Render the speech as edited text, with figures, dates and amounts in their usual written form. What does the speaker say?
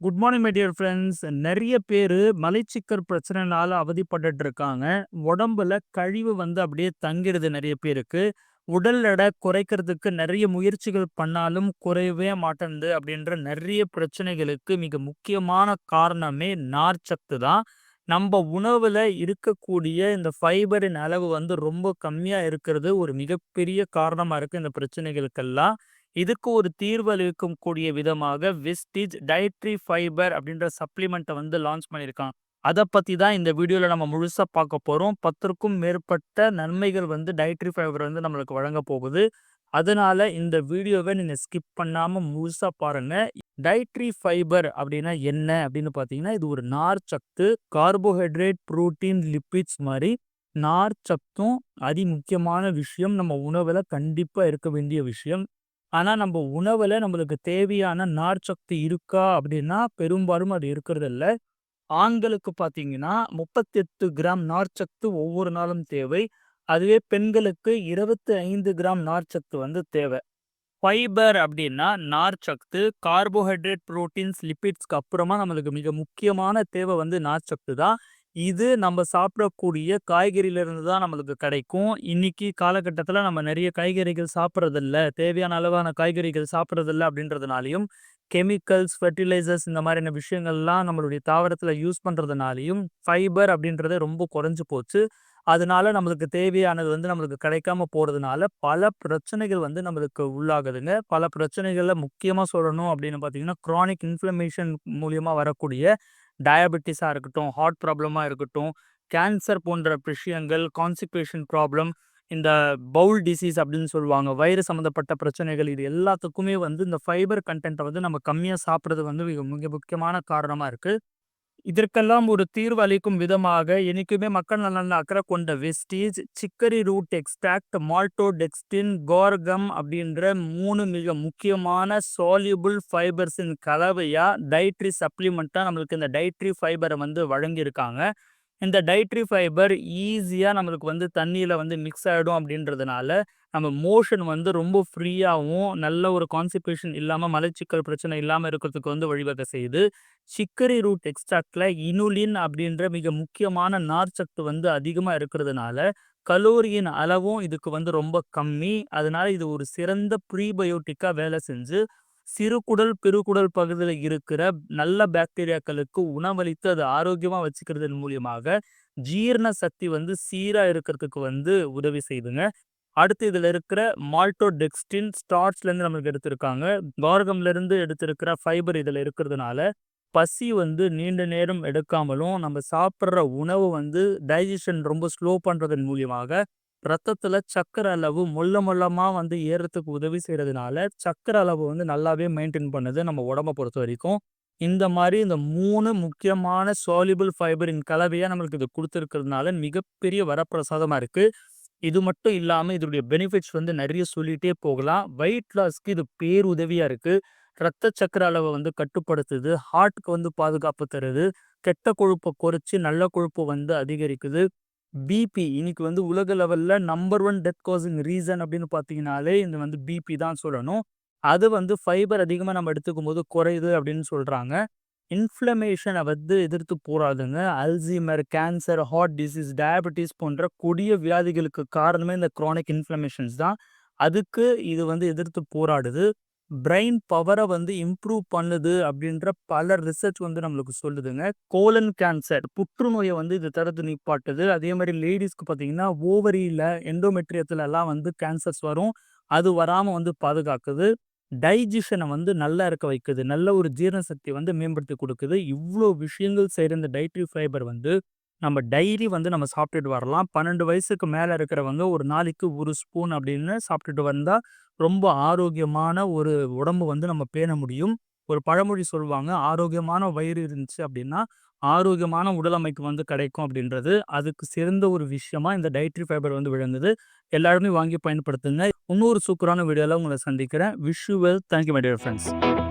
Good morning my dear friends. நெறைய பேரு மலைச்சிக்கல் பிரச்சனைனால அவதிப்பட்டுட்டு இருக்காங்க. உடம்புல கழிவு வந்து அப்படியே தங்கிடுது நெறைய பேருக்கு. உடல் எடை குறைக்கிறதுக்கு நெறைய முயற்சிகள் பண்ணாலும் குறையவே மாட்டேன்து அப்படின்ற நெறைய பிரச்சனைகளுக்கு மிக முக்கியமான காரணமே நார்ச்சத்து தான். நம்ப உணவுல இருக்கக்கூடிய இந்த ஃபைபரின் அளவு வந்து ரொம்ப கம்மியா இருக்கிறது ஒரு மிகப்பெரிய காரணமா இருக்கு இந்த பிரச்சனைகளுக்கெல்லாம். இதுக்கு ஒரு தீர்வு அளிக்கும் கூடிய விதமாக விஸ்டிஜ் டயட்ரி ஃபைபர் அப்படின்ற சப்ளிமெண்ட்ட வந்து லான்ச் பண்ணியிருக்கான். அத பத்தி தான் இந்த வீடியோல நம்ம முழுசா பார்க்க போறோம். 10க்கும் மேற்பட்ட நன்மைகள் வந்து டயட்ரி ஃபைபர் வந்து நம்மளுக்கு வழங்க போகுது. அதனால இந்த வீடியோவ நீங்க ஸ்கிப் பண்ணாம முழுசா பாருங்க. டயட்ரி ஃபைபர் அப்படின்னா என்ன அப்படின்னு பார்த்தீங்கன்னா, இது ஒரு நார்ச்சத்து, கார்போஹைட்ரேட், புரோட்டீன், லிப்பிட்ஸ் மாரி நார்ச்சத்தும் முக்கியமான விஷயம். நம்ம உணவுல கண்டிப்பா இருக்க வேண்டிய விஷயம். ஆனா, நம்ப உணவுல நம்மளுக்கு தேவையான நார்ச்சத்து இருக்கா அப்படின்னா, பெரும்பாலும் அது இருக்கிறதில்ல. ஆண்களுக்கு பார்த்தீங்கன்னா, 38 கிராம் நார்ச்சத்து ஒவ்வொரு நாளும் தேவை. அதுவே பெண்களுக்கு 25 கிராம் நார்ச்சத்து வந்து தேவை. ஃபைபர் அப்படின்னா நார்ச்சத்து, கார்போஹைட்ரேட், புரோட்டீன்ஸ், லிப்பிட்ஸ்க்கு அப்புறமா நம்மளுக்கு மிக முக்கியமான தேவை வந்து நார்ச்சத்து தான். இது நம்ம சாப்பிடக்கூடிய காய்கறியிலிருந்து தான் நம்மளுக்கு கிடைக்கும். இன்னைக்கு காலகட்டத்தில நம்ம நெறைய காய்கறிகள் சாப்பிடுறதில்ல. தேவையான அளவான காய்கறிகள் சாப்பிடுறதில்ல அப்படின்றதுனாலயும், கெமிக்கல்ஸ், ஃபெர்டிலைசர்ஸ் இந்த மாதிரியான விஷயங்கள்லாம் நம்மளுடைய தாவரத்தில யூஸ் பண்றதுனாலயும், ஃபைபர் அப்படின்றது ரொம்ப குறைஞ்சு போச்சு. அதனால நம்மளுக்கு தேவையானது வந்து நம்மளுக்கு கிடைக்காம போறதுனால, பல பிரச்சனைகள் வந்து நம்மளுக்கு உள்ளாகுதுங்க. பல பிரச்சனைகள்ல முக்கியமா சொல்லணும் அப்படின்னு பார்த்தீங்கன்னா, குரானிக் இன்ஃப்ளமேஷன் மூலியமா வரக்கூடிய டயாபெட்டிஸா இருக்கட்டும், ஹார்ட் ப்ராப்ளமா இருக்கட்டும், கேன்சர் போன்ற விஷயங்கள், கான்ஸ்டிபேஷன் ப்ராப்ளம், இந்த பவுல் டிசீஸ் அப்படின்னு சொல்லுவாங்க. வயிறு சம்மந்தப்பட்ட பிரச்சனைகள் இது எல்லாத்துக்குமே வந்து இந்த ஃபைபர் கன்டென்ட்ட வந்து நம்ம கம்மியா சாப்பிடுறது வந்து மிக மிக முக்கியமான காரணமா இருக்கு. இதற்கெல்லாம் ஒரு தீர்வு அளிக்கும் விதமாக என்னைக்குமே மக்கள் நலன்ல அக்கறை கொண்ட Vestige, chicory root extract, maltodextrin, கோர்கம் அப்படின்ற 3 மிக முக்கியமான சால்யுபிள் ஃபைபர்ஸின் கலவையா டயட்ரி சப்ளிமெண்ட்டா நம்மளுக்கு இந்த டயட்ரி ஃபைபர வந்து வழங்கியிருக்காங்க. இந்த டயட்ரி ஃபைபர் ஈஸியா நம்மளுக்கு வந்து தண்ணீல வந்து மிக்ஸ் ஆயிடும் அப்படின்றதுனால, நம்ம மோஷன் வந்து ரொம்ப ஃப்ரீயாவும், நல்ல ஒரு கான்ஸ்டிபேஷன் இல்லாம, மலச்சிக்கல் பிரச்சனை இல்லாம இருக்கிறதுக்கு வந்து வழிவகை செய்யுது. சிக்கரி ரூட் எக்ஸ்ட்ராக்ட்ல இனுலின் அப்படின்ற மிக முக்கியமான நார்ச்சத்து வந்து அதிகமா இருக்கிறதுனால, கலோரியின் அளவும் இதுக்கு வந்து ரொம்ப கம்மி. அதனால இது ஒரு சிறந்த ப்ரீபயோட்டிக்கா வேலை செஞ்சு, சிறுகுடல், பெருகுடல் பகுதியில இருக்கிற நல்ல பாக்டீரியாக்களுக்கு உணவளித்து அது ஆரோக்கியமா வச்சுக்கிறதன் மூலியமாக, ஜீரண சக்தி வந்து சீரா இருக்கிறதுக்கு வந்து உதவி செய்யுதுங்க. அடுத்து இதுல இருக்கிற மால்டோடெக்ஸ்டின் ஸ்டார்ச்லேருந்து நம்மளுக்கு எடுத்திருக்காங்க. கார்கம்லேருந்து எடுத்திருக்கிற ஃபைபர் இதுல இருக்கிறதுனால, பசி வந்து நீண்ட நேரம் எடுக்காமலும், நம்ம சாப்பிடுற உணவு வந்து டைஜஷன் ரொம்ப ஸ்லோ பண்றதன் மூலியமாக, ரத்தத்துல சர்க்கரை அளவு மொள்ள மொள்ளமா வந்து ஏறுறதுக்கு உதவி செய்றதுனால, சர்க்கரை அளவு வந்து நல்லாவே மெயின்டெயின் பண்ணுது நம்ம உடம்ப பொறுத்தவரைக்கும். இந்த மாரி இந்த 3 முக்கியமான சால்யுபிள் ஃபைபரின் கலவையா நம்மளுக்கு இது குடுத்திருக்கிறதுனால, மிகப்பெரிய வரப்பிரசாதமா இருக்கு. இது மட்டும் இல்லாம இதனுடைய பெனிஃபிட்ஸ் வந்து நெறைய சொல்லிட்டே போகலாம். வெயிட் லாஸ்க்கு இது பேருதவியா இருக்கு. ரத்த சர்க்கர அளவ வந்து கட்டுப்படுத்துது. ஹார்ட்க்கு வந்து பாதுகாப்பு தருது. கெட்ட கொழுப்ப குறைச்சு நல்ல கொழுப்ப வந்து அதிகரிக்குது. பிபி இன்னைக்கு வந்து உலக லெவல்ல நம்பர் 1 டெத் காசிங் ரீசன் அப்படின்னு பார்த்தீங்கனாலே, இது வந்து பிபி தான் சொல்லணும். அது வந்து ஃபைபர் அதிகமா நம்ம எடுத்துக்கும்போது குறையுது அப்படின்னு சொல்றாங்க. இன்ஃப்ளமேஷன வந்து எதிர்த்து போராடுங்க. Alzheimer, cancer, heart disease, diabetes போன்ற கொடிய வியாதிகளுக்கு காரணமே இந்த குரானிக் இன்ஃப்ளமேஷன்ஸ் தான். அதுக்கு இது வந்து எதிர்த்து போராடுது. பிரெயின் பவர வந்து இம்ப்ரூவ் பண்ணுது அப்படின்ற பல ரிசர்ச் வந்து நம்மளுக்கு சொல்லுதுங்க. கோலன் கேன்சர் புற்றுநோய வந்து இது தடுத்து நிப்பாட்டுது. அதே மாரி லேடீஸ்க்கு பார்த்தீங்கன்னா, ஓவரியில, எண்டோமெட்ரியத்துலலாம் வந்து கேன்சர்ஸ் வரும். அது வராம வந்து பாதுகாக்குது. டைஜஷன வந்து நல்லா இருக்க வைக்குது. நல்ல ஒரு ஜீரண சக்திய வந்து மேம்படுத்தி குடுக்குது. இவ்ளோ விஷயங்கள் செய்ற இந்த டயட்ரி ஃபைபர் வந்து நம்ம டெய்லி வந்து நம்ம சாப்பிட்டுட்டு வரலாம். 12 வயசுக்கு மேல இருக்கிறவங்க ஒரு நாளைக்கு 1 ஸ்பூன் அப்படின்னு சாப்பிட்டுட்டு வந்தா, ரொம்ப ஆரோக்கியமான ஒரு உடம்பு வந்து நம்ம பேண முடியும். ஒரு பழமொழி சொல்வாங்க, "ஆரோக்கியமான வயிறு இருந்துச்சு அப்படின்னா, ஆரோக்கியமான உடல் அமைப்பு வந்து கிடைக்கும்." அப்படின்றது. அதுக்கு சிறந்த ஒரு விஷயமா இந்த டயட்ரி ஃபைபர் வந்து விளங்குது. எல்லாருமே வாங்கி பயன்படுத்துங்க. இன்னொரு சூப்பரான வீடியோல உங்கள சந்திக்கிறேன். Wish you well. Thank you my dear friends.